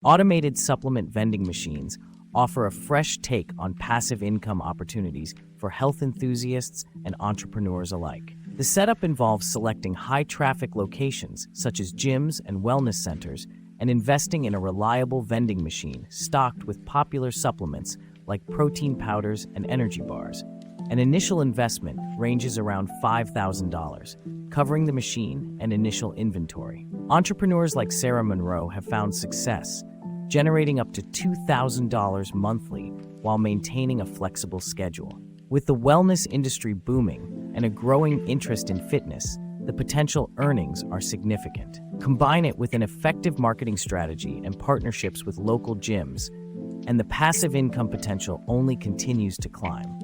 Automated supplement vending machines offer a fresh take on passive income opportunities for health enthusiasts and entrepreneurs alike. The setup involves selecting high-traffic locations, such as gyms and wellness centers, and investing in a reliable vending machine stocked with popular supplements like protein powders and energy bars. An initial investment ranges around $5,000, covering the machine and initial inventory. Entrepreneurs like Sarah Monroe have found success, generating up to $2,000 monthly while maintaining a flexible schedule. With the wellness industry booming and a growing interest in fitness, the potential earnings are significant. Combine it with an effective marketing strategy and partnerships with local gyms, and the passive income potential only continues to climb.